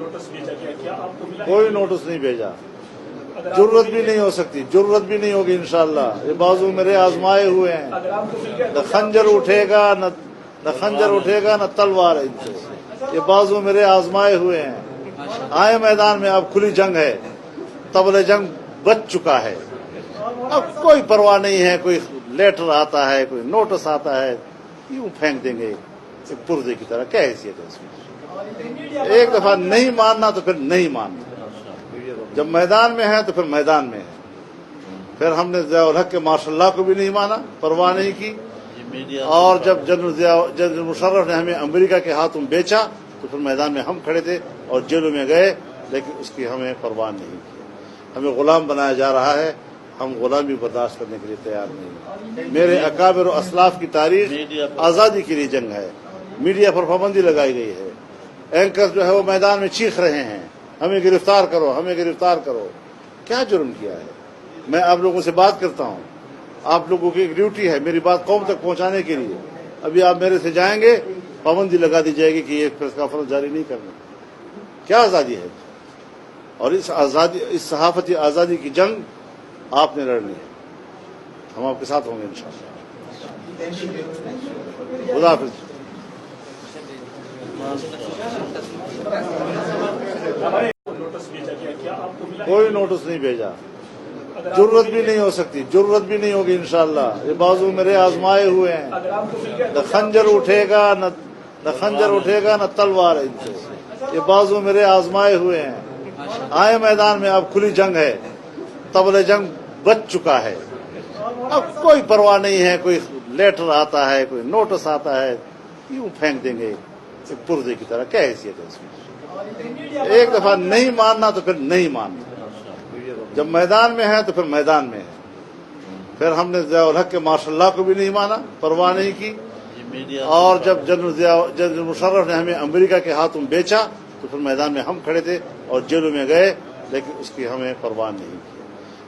Notice بھیجا گیا، کیا آپ کو ملا؟ کوئی نوٹس نہیں بھیجا، ضرورت بھی نہیں ہو سکتی، ضرورت بھی نہیں ہوگی انشاءاللہ۔ یہ بازو میرے آزمائے ہوئے ہیں، اگر آپ کو مل گیا نہ خنجر اٹھے گا نہ خنجر اٹھے گا نہ تلوار ان سے۔ یہ بازو میرے آزمائے ہوئے ہیں، آئے میدان میں، اب کھلی جنگ ہے، طبل جنگ بچ چکا ہے، اب کوئی پرواہ نہیں ہے، کوئی لیٹر آتا ہے، کوئی نوٹس آتا ہے، یوں پھینک دیں گے ایک پردے کی طرح۔ کیا حیثیت ہے اس میں؟ ایک دفعہ نہیں ماننا تو پھر نہیں ماننا، جب میدان میں ہے تو پھر میدان میں ہے۔ پھر ہم نے ضیاء الحق کے ماشاء اللہ کو بھی نہیں مانا، پرواہ نہیں کی، اور جب جنرل مشرف نے ہمیں امریکہ کے ہاتھوں بیچا تو پھر میدان میں ہم کھڑے تھے اور جیلوں میں گئے، لیکن اس کی ہمیں پرواہ نہیں کی۔ ہمیں غلام بنایا جا رہا ہے، ہم غلامی برداشت کرنے کے لیے تیار نہیں۔ میرے اکابر و اسلاف کی تاریخ آزادی کے لیے جنگ ہے، میڈیا پر پابندی لگائی گئی ہے، اینکر جو ہے وہ میدان میں چیخ رہے ہیں ہمیں گرفتار کرو، ہمیں گرفتار کرو۔ کیا جرم کیا ہے؟ میں آپ لوگوں سے بات کرتا ہوں، آپ لوگوں کی ایک ڈیوٹی ہے میری بات قوم تک پہنچانے کے لیے۔ ابھی آپ میرے سے جائیں گے، پابندی لگا دی جائے گی کہ یہ پریس کانفرنس جاری نہیں کرنا۔ کیا آزادی ہے؟ اور اس صحافتی آزادی کی جنگ آپ نے لڑنی ہے، ہم آپ کے ساتھ ہوں گے انشاءاللہ۔ خدا حافظ۔ نوٹس بھیجا گیا، کیا آپ کو ملا؟ کوئی نوٹس نہیں بھیجا، ضرورت بھی نہیں ہو سکتی، ضرورت بھی نہیں ہوگی انشاءاللہ۔ یہ بازو میرے آزمائے ہوئے ہیں، اگر آپ کو مل گیا نہ خنجر اٹھے گا نہ خنجر اٹھے گا نہ تلوار ان سے۔ یہ بازو میرے آزمائے ہوئے ہیں، آئے میدان میں، اب کھلی جنگ ہے، طبل جنگ بچ چکا ہے، اب کوئی پرواہ نہیں ہے، کوئی لیٹر آتا ہے، کوئی نوٹس آتا ہے، یوں پھینک دیں گے ایک پردے کی طرح۔ کیا حیثیت ہے اس میں؟ ایک دفعہ نہیں ماننا تو پھر نہیں ماننا، جب میدان میں ہے تو پھر میدان میں ہے۔ پھر ہم نے ضیاء الحق کے ماشاء اللہ کو بھی نہیں مانا، پرواہ نہیں کی، اور جب جنرل مشرف نے ہمیں امریکہ کے ہاتھوں بیچا تو پھر میدان میں ہم کھڑے تھے اور جیلوں میں گئے، لیکن اس کی ہمیں پرواہ نہیں کی۔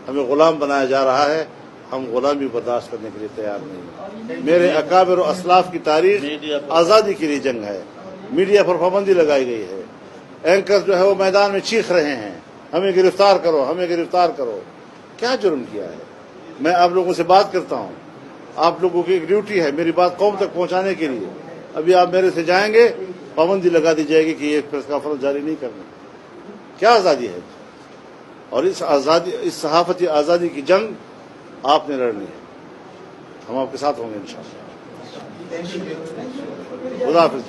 ہمیں غلام بنایا جا رہا ہے، ہم غلامی برداشت کرنے کے لیے تیار نہیں۔ میرے اکابر و اسلاف کی تاریخ آزادی کے لیے جنگ ہے، میڈیا پر پابندی لگائی گئی ہے، اینکر جو ہے وہ میدان میں چیخ رہے ہیں ہمیں گرفتار کرو، ہمیں گرفتار کرو۔ کیا جرم کیا ہے؟ میں آپ لوگوں سے بات کرتا ہوں، آپ لوگوں کی ایک ڈیوٹی ہے میری بات قوم تک پہنچانے کے لیے۔ ابھی آپ میرے سے جائیں گے، پابندی لگا دی جائے گی کہ یہ پریس کانفرنس جاری نہیں کرنا۔ کیا آزادی ہے؟ اور اس صحافتی آزادی کی جنگ آپ نے لڑنی ہے، ہم آپ کے ساتھ ہوں گے انشاءاللہ۔ خدا حافظ۔